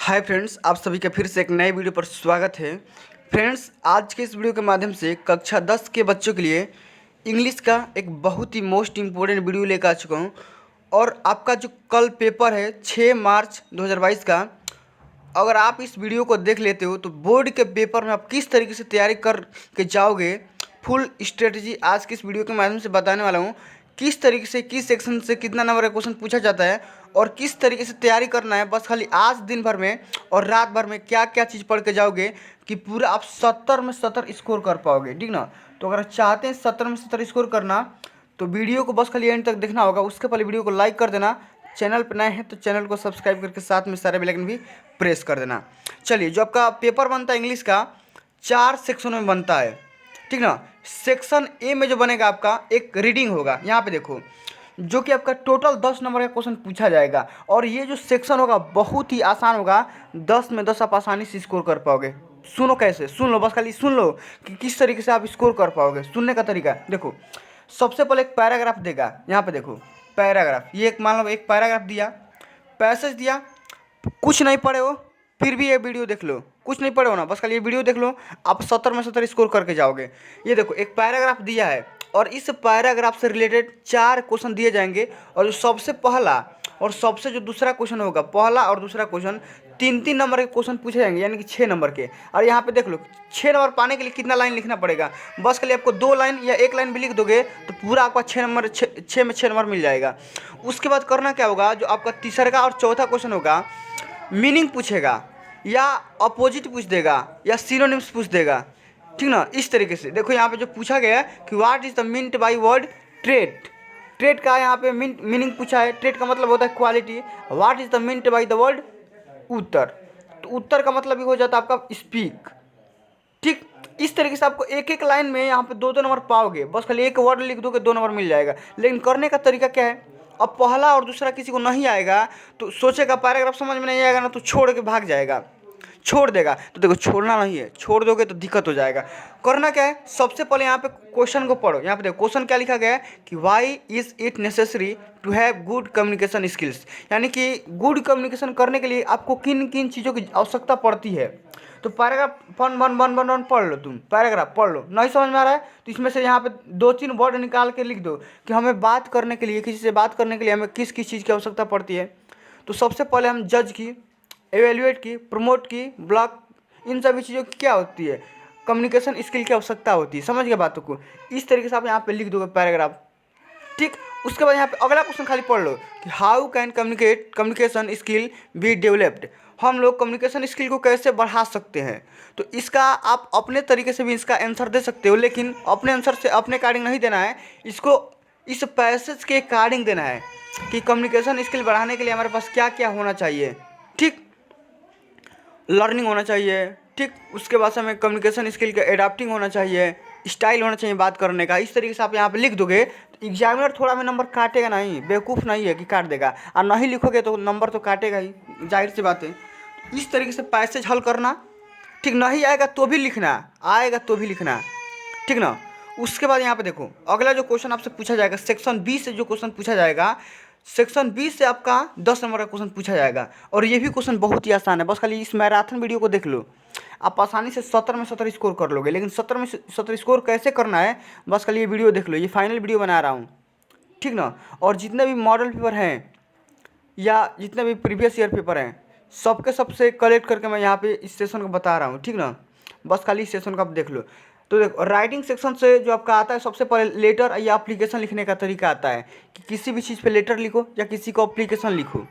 Hi friends, आप सभी का फिर से एक नए वीडियो पर स्वागत है। फ्रेंड्स, आज के इस वीडियो के माध्यम से कक्षा 10 के बच्चों के लिए इंग्लिश का एक बहुत ही मोस्ट इम्पोर्टेंट वीडियो लेकर आ चुका हूँ। और आपका जो कल पेपर है 6 मार्च 2022 का, अगर आप इस वीडियो को देख लेते हो तो बोर्ड के पेपर में आप किस तरीके से तैयारी कर के जाओगे, फुल स्ट्रेटजी आज की इस वीडियो के माध्यम से बताने वाला हूँ। किस तरीके से किस सेक्शन से कितना नंबर का क्वेश्चन पूछा जाता है और किस तरीके से तैयारी करना है। बस खाली आज दिन भर में और रात भर में क्या क्या चीज़ पढ़ के जाओगे कि पूरा आप 70 में 70 स्कोर कर पाओगे, ठीक ना। तो अगर चाहते हैं 70 में 70 स्कोर करना तो वीडियो को बस खाली एंड तक देखना होगा। उसके पहले वीडियो को लाइक कर देना, चैनल पर नए हैं तो चैनल को सब्सक्राइब करके साथ में सारे बेल आइकन भी प्रेस कर देना। चलिए, जो आपका पेपर बनता है इंग्लिश का 4 सेक्शनों में बनता है, ठीक ना। सेक्शन ए में जो बनेगा आपका एक रीडिंग होगा, यहाँ पे देखो, जो कि आपका टोटल 10 नंबर का क्वेश्चन पूछा जाएगा। और ये जो सेक्शन होगा बहुत ही आसान होगा, 10 में 10 आप आसानी से स्कोर कर पाओगे। सुनो कैसे, सुन लो, बस खाली सुन लो कि किस तरीके से आप स्कोर कर पाओगे। सुनने का तरीका देखो, सबसे पहले एक पैराग्राफ देगा, यहाँ पे देखो पैराग्राफ, ये एक मान लो एक पैराग्राफ दिया, पैसेज दिया, कुछ नहीं पढ़े हो फिर भी ये वीडियो देख लो, कुछ नहीं पढ़े हो ना, बस खाली ये वीडियो देख लो, आप 70 में 70 स्कोर करके जाओगे। ये देखो एक पैराग्राफ दिया है और इस पैराग्राफ से रिलेटेड 4 क्वेश्चन दिए जाएंगे। और जो सबसे पहला और सबसे जो दूसरा क्वेश्चन होगा, पहला और दूसरा क्वेश्चन 3-3 नंबर के क्वेश्चन पूछे जाएंगे, यानी कि 6 नंबर के। और यहाँ पे देख लो 6 नंबर पाने के लिए कितना लाइन लिखना पड़ेगा। बस खाली आपको 2 लाइन या 1 लाइन भी लिख दोगे तो पूरा आपका 6 नंबर 6 में 6 नंबर मिल जाएगा। उसके बाद करना क्या होगा, जो आपका तीसरा और चौथा क्वेश्चन होगा मीनिंग पूछेगा या अपोजिट पूछ देगा या सिनोनिम्स पूछ देगा, ठीक ना। इस तरीके से देखो यहाँ पे जो पूछा गया है कि what is the meant by word trade. Trade का यहाँ पे मीनिंग पूछा है। ट्रेड का मतलब होता है quality. What is the meant by the word उत्तर, तो उत्तर का मतलब भी हो जाता है आपका स्पीक, ठीक। इस तरीके से आपको एक एक लाइन में यहाँ पे 2-2 नंबर पाओगे। बस खाली एक वर्ड लिख दोगे 2 नंबर मिल जाएगा। लेकिन करने का तरीका क्या है, अब पहला और दूसरा किसी को नहीं आएगा तो सोचेगा पैराग्राफ समझ में नहीं आएगा ना, तो छोड़ के भाग जाएगा, छोड़ देगा। तो देखो छोड़ना नहीं है, छोड़ दोगे तो दिक्कत हो जाएगा। करना क्या है, सबसे पहले यहाँ पे क्वेश्चन को पढ़ो। यहाँ पे देखो क्वेश्चन क्या लिखा गया है कि why is it necessary to have good communication skills, यानी कि गुड कम्युनिकेशन करने के लिए आपको किन किन चीज़ों की आवश्यकता पड़ती है। तो पैराग्राफ वन पढ़ लो, तुम पैराग्राफ पढ़ लो। नहीं समझ में आ रहा है तो इसमें से यहाँ पे 2-3 वर्ड निकाल के लिख दो कि हमें बात करने के लिए, किसी से बात करने के लिए हमें किस किस चीज़ की आवश्यकता पड़ती है। तो सबसे पहले हम जज की, एवेल्युएट की, प्रमोट की, ब्लॉक, इन सभी चीज़ों की क्या होती है, कम्युनिकेशन स्किल की आवश्यकता होती है। समझ गए बातों को। इस तरीके से आप यहाँ पे लिख दोगे पैराग्राफ, ठीक। उसके बाद यहाँ पे अगला क्वेश्चन खाली पढ़ लो कि how can communication skill be developed, हम लोग कम्युनिकेशन स्किल को कैसे बढ़ा सकते हैं। तो इसका आप अपने तरीके से भी इसका आंसर दे सकते हो, लेकिन अपने आंसर से अपने अकॉर्डिंग नहीं देना है, इसको इस पैसेज के अकॉर्डिंग देना है कि कम्युनिकेशन स्किल बढ़ाने के लिए हमारे पास क्या क्या होना चाहिए, ठीक। लर्निंग होना चाहिए, ठीक। उसके बाद हमें कम्युनिकेशन स्किल का एडाप्टिंग होना चाहिए, स्टाइल होना चाहिए बात करने का। इस तरीके से आप यहाँ पे लिख दोगे तो एग्जामिनर थोड़ा में नंबर काटेगा नहीं, बेवकूफ़ नहीं है कि काट देगा। और नहीं लिखोगे तो नंबर तो काटेगा ही, जाहिर सी बात है। इस तरीके से पैसेज हल करना, ठीक। नहीं आएगा तो भी लिखना, आएगा तो भी लिखना, ठीक ना। उसके बाद यहाँ पे देखो अगला जो क्वेश्चन आपसे पूछा जाएगा, सेक्शन बी से जो क्वेश्चन पूछा जाएगा, सेक्शन बी से आपका 10 नंबर का क्वेश्चन पूछा जाएगा। और ये भी क्वेश्चन बहुत ही आसान है, बस खाली इस मैराथन वीडियो को देख लो, आप आसानी से 70 में 70 स्कोर कर लोगे। लेकिन 70 में 70 स्कोर कैसे करना है, बस खाली ये वीडियो देख लो, ये फाइनल वीडियो बना रहा हूँ, ठीक ना। और जितने भी मॉडल पेपर हैं या जितने भी प्रीवियस ईयर पेपर हैं, सबके सबसे कलेक्ट करके मैं यहाँ पे इस सेशन को बता रहा हूँ, ठीक ना। बस खाली इस सेशन को आप देख लो। तो देखो राइटिंग सेक्शन से जो आपका आता है, सबसे पहले लेटर या एप्लीकेशन लिखने का तरीका आता है कि किसी भी चीज़ पे लेटर लिखो या किसी को एप्लीकेशन लिखो,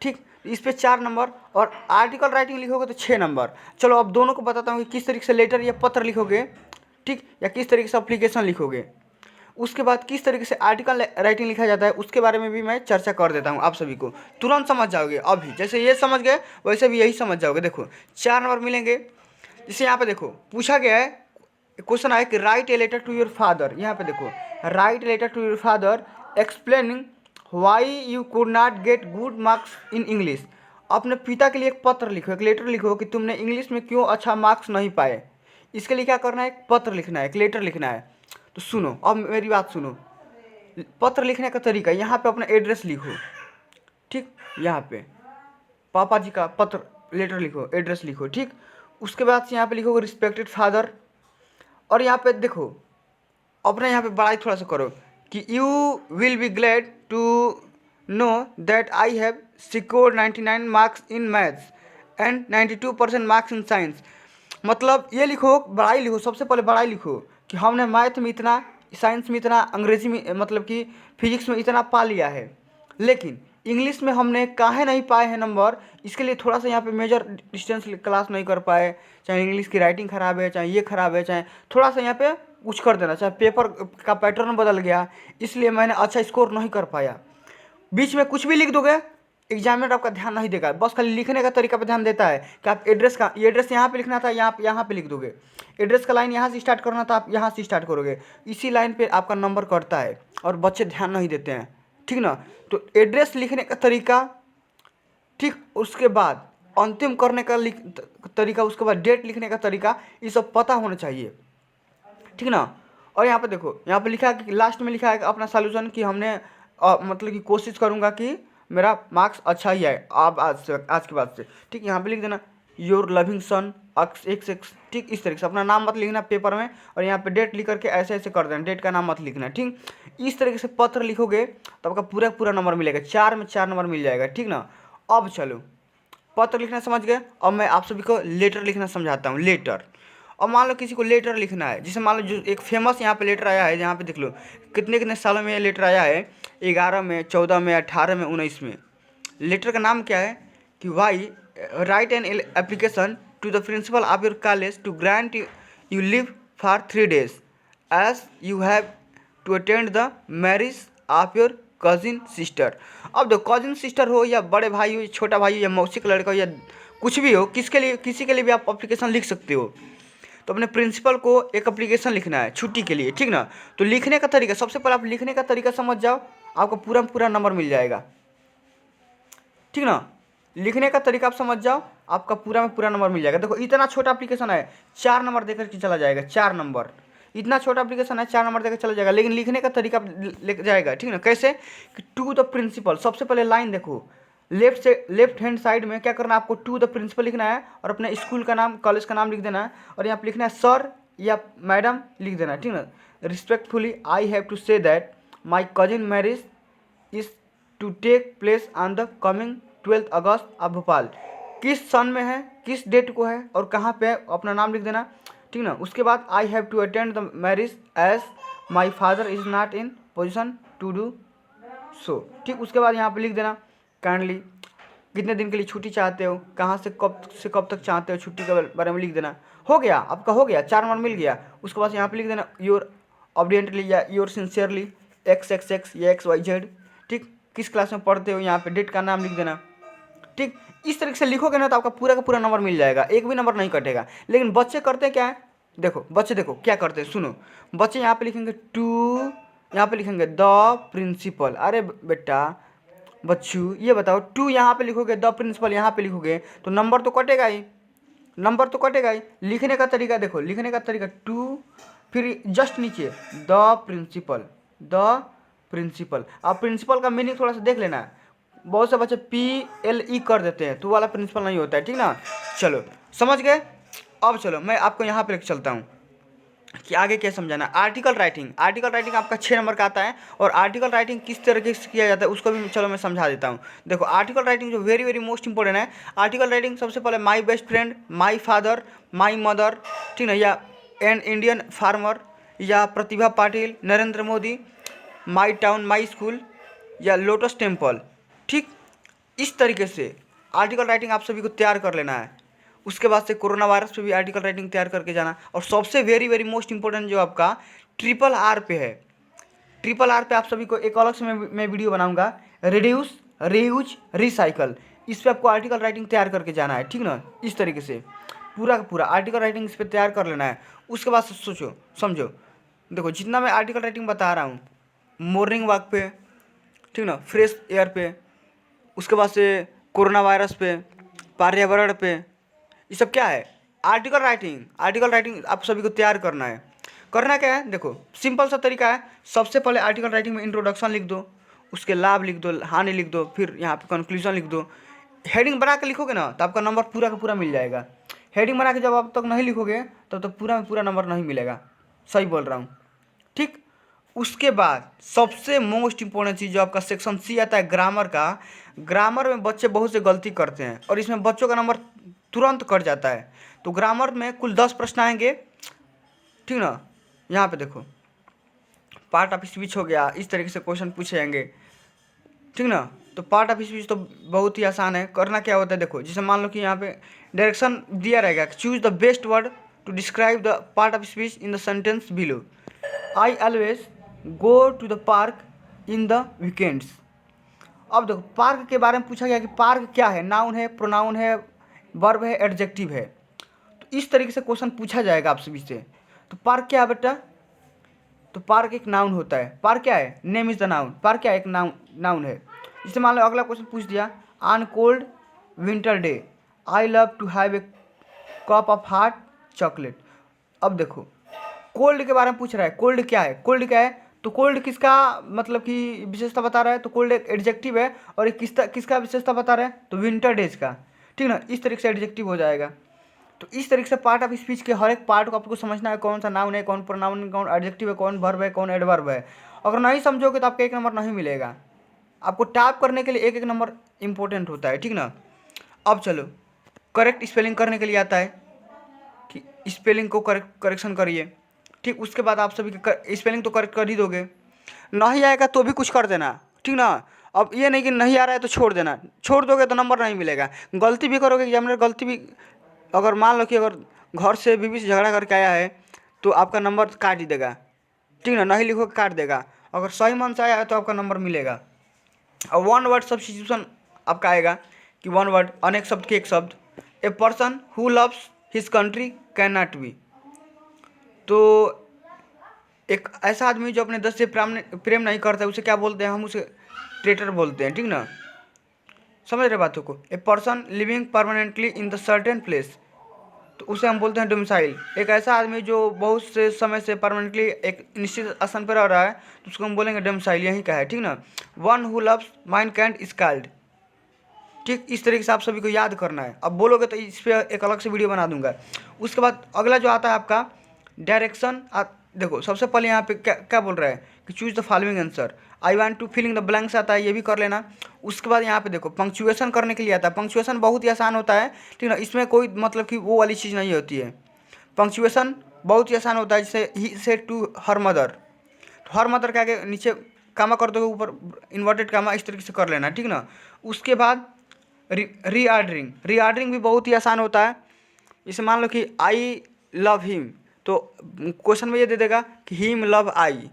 ठीक। इस पे 4 नंबर, और आर्टिकल राइटिंग लिखोगे तो 6 नंबर। चलो अब दोनों को बताता हूँ कि किस तरीके से लेटर या पत्र लिखोगे, ठीक, या किस तरीके से एप्लीकेशन लिखोगे। उसके बाद किस तरीके से आर्टिकल राइटिंग लिखा जाता है उसके बारे में भी मैं चर्चा कर देता हूँ। आप सभी को तुरंत समझ जाओगे, अभी जैसे ये समझ गए वैसे भी यही समझ जाओगे। देखो 4 नंबर मिलेंगे। जैसे यहाँ पे देखो पूछा गया है, क्वेश्चन आया कि write a letter to your father. यहाँ पे देखो write a letter to your father explaining why you could not get good marks in English. अपने पिता के लिए एक पत्र लिखो, एक लेटर लिखो कि तुमने इंग्लिश में क्यों अच्छा मार्क्स नहीं पाए। इसके लिए क्या करना है, एक पत्र लिखना है, एक लेटर लिखना है। तो सुनो, अब मेरी बात सुनो। पत्र लिखने का तरीका, यहाँ पे अपना एड्रेस लिखो, ठीक। यहाँ पे पापा जी का पत्र लेटर लिखो, एड्रेस लिखो, ठीक। उसके बाद से यहाँ पे लिखोगे रिस्पेक्टेड फादर, और यहाँ पे देखो अपने यहाँ पे बड़ाई थोड़ा सा करो कि you will be glad to know that I have secured 99 marks in maths and 92% marks in science. मतलब ये लिखो, बड़ाई लिखो, सबसे पहले बड़ाई लिखो कि हमने मैथ में इतना, साइंस में इतना, अंग्रेजी में मतलब कि फिजिक्स में इतना पा लिया है, लेकिन इंग्लिश में हमने काहे नहीं पाए हैं नंबर। इसके लिए थोड़ा सा यहाँ पे मेजर डिस्टेंस क्लास नहीं कर पाए, चाहे इंग्लिश की राइटिंग ख़राब है, चाहे ये ख़राब है, चाहे थोड़ा सा यहाँ पे कुछ कर देना, चाहे पेपर का पैटर्न बदल गया, इसलिए मैंने अच्छा स्कोर नहीं कर पाया। बीच में कुछ भी लिख दोगे, एग्जामिनर आपका ध्यान नहीं देगा, बस खाली लिखने का तरीका पे ध्यान देता है कि आप एड्रेस का, ये एड्रेस यहाँ पे लिखना था, यहाँ पे लिख दोगे। एड्रेस का लाइन यहाँ से स्टार्ट करना था, आप यहाँ से स्टार्ट करोगे, इसी लाइन पे आपका नंबर कटता है और बच्चे ध्यान नहीं देते हैं, ठीक ना। तो एड्रेस लिखने का तरीका, ठीक, उसके बाद अंतिम करने का तरीका, उसके बाद डेट लिखने का तरीका, ये सब पता होना चाहिए, ठीक ना। और यहाँ पे देखो, यहाँ पे लिखा है कि लास्ट में लिखा है अपना सॉल्यूशन कि हमने मतलब कि कोशिश करूँगा कि मेरा मार्क्स अच्छा ही आए अब आज के बाद से, ठीक। यहाँ पे लिख देना योर लविंग सन XX, ठीक। इस तरीके से अपना नाम मत लिखना पेपर में, और यहाँ पे डेट लिख करके ऐसे ऐसे कर देना, डेट का नाम मत लिखना, ठीक। इस तरीके से पत्र लिखोगे तो आपका पूरा पूरा नंबर मिलेगा, 4 में 4 नंबर मिल जाएगा, ठीक ना। अब चलो, पत्र लिखना समझ गए, अब मैं आप सभी को लेटर लिखना समझाता हूँ। लेटर, अब मान लो किसी को लेटर लिखना है, जैसे मान लो जो एक फेमस यहाँ पे लेटर आया है, यहाँ पे देख लो कितने कितने सालों में ये लेटर आया है, 11 में, 14 में, 18 में, 19 में। लेटर का नाम क्या है कि why write an application to the principal of your college to grant you leave for 3 days as you have to attend the marriage of your cousin sister. अब देखो, कजिन सिस्टर हो या बड़े भाई हो, छोटा भाई हो, या मौसी का लड़का हो, या कुछ भी हो, किसके लिए, किसी के लिए भी आप एप्लीकेशन लिख सकते हो। तो अपने प्रिंसिपल को एक एप्लीकेशन लिखना है छुट्टी के लिए, ठीक ना। तो लिखने का तरीका, सबसे पहले आप लिखने का तरीका समझ जाओ, आपको पूरा पूरा नंबर मिल जाएगा, ठीक ना। लिखने का तरीका आप समझ जाओ, आपका पूरा में पूरा नंबर मिल जाएगा। देखो इतना छोटा एप्लीकेशन है, 4 नंबर देकर के चला जाएगा, 4 नंबर, इतना छोटा एप्लीकेशन है, 4 नंबर देकर चला जाएगा, लेकिन लिखने का तरीका लेकर जाएगा, ठीक ना। कैसे कि टू द प्रिंसिपल, सबसे पहले लाइन देखो, लेफ्ट हैंड साइड में क्या करना है आपको, टू द प्रिंसिपल लिखना है, और अपने स्कूल का नाम, कॉलेज का नाम लिख देना है, और यहाँ पे लिखना है सर या मैडम लिख देना है, ठीक ना। Respectfully I have to say that my cousin marriage is to take place on the coming 12 August of Bhopal. किस सन में है, किस डेट को है, और कहाँ पे है, अपना नाम लिख देना, ठीक ना। उसके बाद I have to attend the marriage as my father is not in position to do so, ठीक। उसके बाद यहाँ पे लिख देना काइंडली कितने दिन के लिए छुट्टी चाहते हो, कहाँ से कब तक चाहते हो छुट्टी के बारे में लिख देना। हो गया, आपका हो गया, 4 नंबर मिल गया। उसके बाद यहाँ पे लिख देना योर ऑब्डियंटली या योर सिंसियरली XXX या XYZ, ठीक। किस क्लास में पढ़ते हो, यहाँ पे डेट का नाम लिख देना, ठीक। इस तरीके से लिखोगे ना तो आपका पूरा का पूरा नंबर मिल जाएगा, एक भी नंबर नहीं कटेगा। लेकिन बच्चे करते क्या है, देखो बच्चे देखो क्या करते हैं, सुनो। बच्चे यहाँ पे लिखेंगे टू, यहाँ पे लिखेंगे द प्रिंसिपल। अरे बेटा बच्चू ये बताओ, टू यहाँ पे लिखोगे, द प्रिंसिपल यहाँ पे लिखोगे, तो नंबर तो कटेगा ही, नंबर तो कटेगा ही। लिखने का तरीका देखो, लिखने का तरीका टू, फिर जस्ट नीचे द प्रिंसिपल, द प्रिंसिपल। अब प्रिंसिपल का मीनिंग थोड़ा सा देख लेना है, बहुत से बच्चे PLE कर देते हैं, तो वाला प्रिंसिपल नहीं होता है, ठीक ना। चलो समझ गए। अब चलो मैं आपको यहाँ पे लेकर चलता हूँ कि आगे क्या समझाना। आर्टिकल राइटिंग, आर्टिकल राइटिंग आपका 6 नंबर का आता है, और आर्टिकल राइटिंग किस तरीके से किया जाता है उसको भी चलो मैं समझा देता हूँ। देखो आर्टिकल राइटिंग जो वेरी वेरी मोस्ट इंपॉर्टेंट है, आर्टिकल राइटिंग सबसे पहले my best friend, my father, my mother, ठीक ना, या एन इंडियन फार्मर, या Pratibha Patil, Narendra Modi, my town, my school, या लोटस टेम्पल, ठीक। इस तरीके से आर्टिकल राइटिंग आप सभी को तैयार कर लेना है। उसके बाद से कोरोना वायरस पे भी आर्टिकल राइटिंग तैयार करके जाना, और सबसे वेरी वेरी मोस्ट इंपॉर्टेंट जो आपका RRR पे है, RRR पे आप सभी को एक अलग से मैं वीडियो बनाऊंगा, रिड्यूस, रीयूज, रिसाइकल। इस पर आपको आर्टिकल राइटिंग तैयार करके जाना है, ठीक ना। इस तरीके से पूरा का पूरा आर्टिकल राइटिंग इस पर तैयार कर लेना है। उसके बाद से सोचो समझो, देखो जितना मैं आर्टिकल राइटिंग बता रहा हूँ, मॉर्निंग वॉक पे, ठीक ना, फ्रेश एयर पे, उसके बाद से कोरोना वायरस पे, पर्यावरण पे, ये सब क्या है, आर्टिकल राइटिंग। आर्टिकल राइटिंग आप सभी को तैयार करना है। करना क्या है, देखो सिंपल सा तरीका है। सबसे पहले आर्टिकल राइटिंग में इंट्रोडक्शन लिख दो, उसके लाभ लिख दो, हानि लिख दो, फिर यहाँ पे कंक्लूजन लिख दो, हेडिंग बना के लिखोगे ना तो आपका नंबर पूरा का पूरा मिल जाएगा। हेडिंग बना के जब आप तक नहीं लिखोगे तब तो पूरा में पूरा नंबर नहीं मिलेगा। सही बोल रहा हूँ, ठीक। उसके बाद सबसे मोस्ट इम्पोर्टेंट चीज़ जो आपका सेक्शन सी आता है ग्रामर का, ग्रामर में बच्चे बहुत से गलती करते हैं और इसमें बच्चों का नंबर तुरंत कट जाता है। तो ग्रामर में कुल 10 प्रश्न आएंगे, ठीक ना। यहाँ पे देखो पार्ट ऑफ स्पीच हो गया, इस तरीके से क्वेश्चन पूछे जाएंगे, ठीक ना। तो पार्ट ऑफ स्पीच तो बहुत ही आसान है। करना क्या होता है, देखो जैसे मान लो कि यहाँ पे डायरेक्शन दिया रहेगा, choose the best word to describe the part of speech in the sentence below. I always go to the park in the weekends. अब देखो पार्क के बारे में पूछा गया कि पार्क क्या है, नाउन है, प्रोनाउन है, वर्ब है, एडजेक्टिव है। तो इस तरीके से क्वेश्चन पूछा जाएगा आप सभी से। तो पार्क क्या है बेटा, तो पार्क एक नाउन होता है। पार्क क्या है, name is the noun. Park क्या है, एक नाउन है। जैसे मान लो अगला क्वेश्चन पूछ दिया, on cold winter day I love to have a cup of hot chocolate. अब देखो कोल्ड के बारे में पूछ रहा है, कोल्ड क्या है, कोल्ड क्या है, तो कोल्ड किसका मतलब कि विशेषता बता रहा है, तो कोल्ड एक एडजेक्टिव है। और ये किसका विशेषता बता रहा है, तो विंटर डेज का, ठीक ना। इस तरीके से एडजेक्टिव हो जाएगा। तो इस तरीके से पार्ट ऑफ स्पीच के हर एक पार्ट को आपको समझना है, कौन सा नाउन है, कौन प्रोनाउन है, कौन एडजेक्टिव है, कौन वर्ब है, कौन एडवर्ब है। अगर नहीं समझोगे तो आपको एक नंबर नहीं मिलेगा। आपको टाइप करने के लिए एक एक नंबर इंपॉर्टेंट होता है, ठीक ना। अब चलो करेक्ट स्पेलिंग करने के लिए आता है कि स्पेलिंग को करेक्शन करिए, ठीक। उसके बाद आप सभी के स्पेलिंग तो करेक्ट कर ही दोगे, नहीं आएगा तो भी कुछ कर देना, ठीक ना। अब ये नहीं कि नहीं आ रहा है तो छोड़ देना, छोड़ दोगे तो नंबर नहीं मिलेगा। गलती भी करोगे, एग्जामिनर गलती भी, अगर मान लो कि अगर घर से बीवी से झगड़ा करके आया है तो आपका नंबर काट ही देगा, ठीक ना। नहीं लिखोगे काट देगा। अगर सही मन से आया है तो आपका नंबर मिलेगा। और वन वर्ड सब्स्टिट्यूशन आपका आएगा कि वन वर्ड अनेक शब्द के एक शब्द। A person who loves his country can not be. तो एक ऐसा आदमी जो अपने देश से प्रेम नहीं करता है उसे क्या बोलते हैं, हम उसे ट्रेटर बोलते हैं, ठीक ना। समझ रहे बातों को। A person living permanently in the certain place, तो उसे हम बोलते हैं डोमिसाइल। एक ऐसा आदमी जो बहुत से समय से परमानेंटली एक निश्चित स्थान पर रह रहा है तो उसको हम बोलेंगे डोमिसाइल, यहीं का है, ठीक ना। One who loves mine can't is called, ठीक। इस तरीके से आप सभी को याद करना है। अब बोलोगे तो इस पर एक अलग से वीडियो बना दूंगा। उसके बाद अगला जो आता है आपका डायरेक्शन। देखो सबसे पहले यहाँ पे क्या क्या बोल रहा है कि choose the following answer. I want to filling the blanks आता है, ये भी कर लेना। उसके बाद यहाँ पे देखो पंक्चुएशन करने के लिए आता है। पंक्चुएशन बहुत ही आसान होता है, ठीक ना। इसमें कोई मतलब कि वो वाली चीज़ नहीं होती है। पंक्चुएशन बहुत ही आसान होता है। जैसे ही सेड टू हर मदर, तो हर मदर के आगे नीचे कामा कर दोगे, ऊपर इन्वर्टेड कामा, इस तरीके से कर लेना, ठीक ना। उसके बाद रीऑर्डरिंग, रीऑर्डरिंग भी बहुत ही आसान होता है। जैसे मान लो कि आई लव हिम, तो क्वेश्चन में ये दे देगा कि हिम लव आई,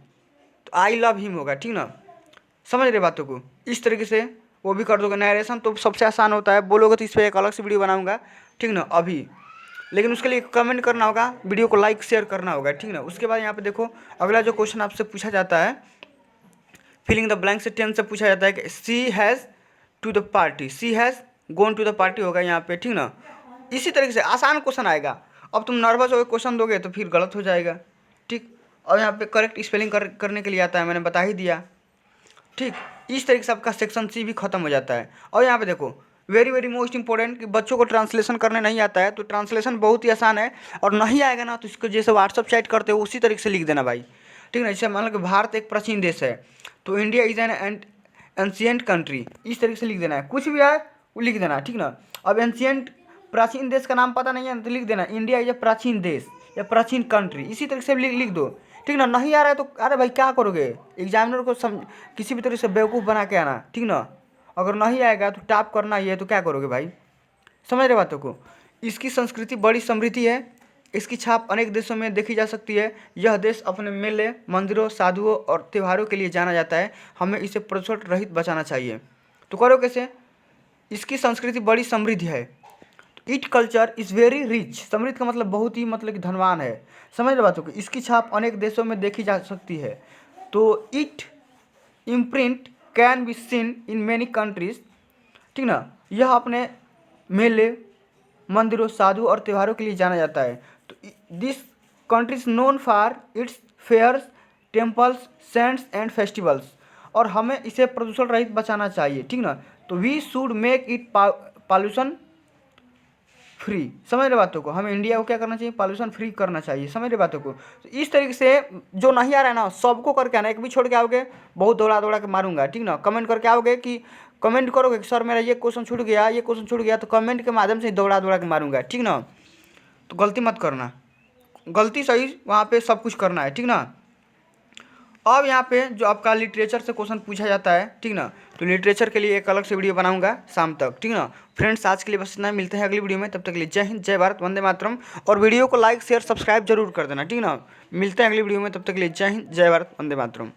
तो आई लव हिम होगा, ठीक ना। समझ रहे बातों को। इस तरीके से वो भी कर दोगे। नरेशन तो सबसे आसान होता है, बोलोगे तो इस पर एक अलग से वीडियो बनाऊंगा, ठीक ना अभी। लेकिन उसके लिए कमेंट करना होगा, वीडियो को लाइक शेयर करना होगा, ठीक ना। उसके बाद यहाँ पे देखो अगला जो क्वेश्चन आपसे पूछा जाता है फिलिंग द ब्लैंक से टेंस से पूछा जाता है कि she has to the party, she has gone to the party होगा यहाँ पे, ठीक ना। इसी तरीके से आसान क्वेश्चन आएगा। अब तुम नर्वस होकर क्वेश्चन दोगे तो फिर गलत हो जाएगा, ठीक। और यहाँ पे करेक्ट स्पेलिंग करने के लिए आता है, मैंने बता ही दिया, ठीक। इस तरीके से आपका सेक्शन सी भी खत्म हो जाता है। और यहाँ पे देखो वेरी वेरी मोस्ट इंपॉर्टेंट कि बच्चों को ट्रांसलेशन करने नहीं आता है तो ट्रांसलेशन बहुत ही आसान है। और नहीं आएगा ना तो इसको जैसे व्हाट्सअप चैट करते हो उसी तरीके से लिख देना भाई, ठीक ना। जैसे मान लो कि भारत एक प्राचीन देश है तो India is an ancient country, इस तरीके से लिख देना है। कुछ भी आए वो लिख देना, ठीक ना। अब एंशियंट प्राचीन देश का नाम पता नहीं है तो लिख देना इंडिया इज ए प्राचीन देश या प्राचीन कंट्री, इसी तरीके से लिख दो, ठीक ना। नहीं आ रहा है तो अरे भाई क्या करोगे, एग्जामिनर को किसी भी तरह से बेवकूफ़ बना के आना, ठीक ना। अगर नहीं आएगा तो टाइप करना ही है तो क्या करोगे भाई, समझ रहे बातों को। इसकी संस्कृति बड़ी समृद्धि है, इसकी छाप अनेक देशों में देखी जा सकती है। यह देश अपने मेले, मंदिरों, साधुओं और त्योहारों के लिए जाना जाता है। हमें इसे प्रदूषण रहित बचाना चाहिए। तो करो कैसे, इसकी संस्कृति बड़ी समृद्ध है। It culture is very rich, समृद्ध का मतलब बहुत ही मतलब कि धनवान है, समझ रहे बातों को। इसकी छाप अनेक देशों में देखी जा सकती है। तो it imprint can be seen in many countries, ठीक ना। यह अपने मेले, मंदिरों, साधु और त्योहारों के लिए जाना जाता है। तो this country is known for its fairs, temples, saints and festivals. और हमें इसे प्रदूषण रहित बचाना चाहिए, ठीक ना। तो we should make it pollution free. समझ रहे बातों को, हमें इंडिया को क्या करना चाहिए, पॉल्यूशन फ्री करना चाहिए। समझ रहे बातों को। तो इस तरीके से जो नहीं आ रहा है ना सबको करके आना, एक भी छोड़ के आओगे बहुत दौड़ा दौड़ा के मारूंगा, ठीक ना। कमेंट करके आओगे कि कमेंट करोगे कि सर मेरा ये क्वेश्चन छूट गया, ये क्वेश्चन छूट गया, तो कमेंट के माध्यम से दौड़ा दौड़ा के मारूंगा, ठीक ना। तो गलती मत करना, गलती सही वहाँ पे सब कुछ करना है, ठीक ना। अब यहाँ पे जो आपका लिटरेचर से क्वेश्चन पूछा जाता है, ठीक ना, तो लिटरेचर के लिए एक अलग से वीडियो बनाऊंगा शाम तक, ठीक ना। फ्रेंड्स आज के लिए बस इतना, मिलते हैं अगली वीडियो में, तब तक के लिए जय हिंद, जय भारत, वंदे मातरम। और वीडियो को लाइक शेयर सब्सक्राइब जरूर कर देना, ठीक ना। मिलते हैं अगली वीडियो में, तब तक के लिए जय हिंद, जय भारत, वंदे मातरम।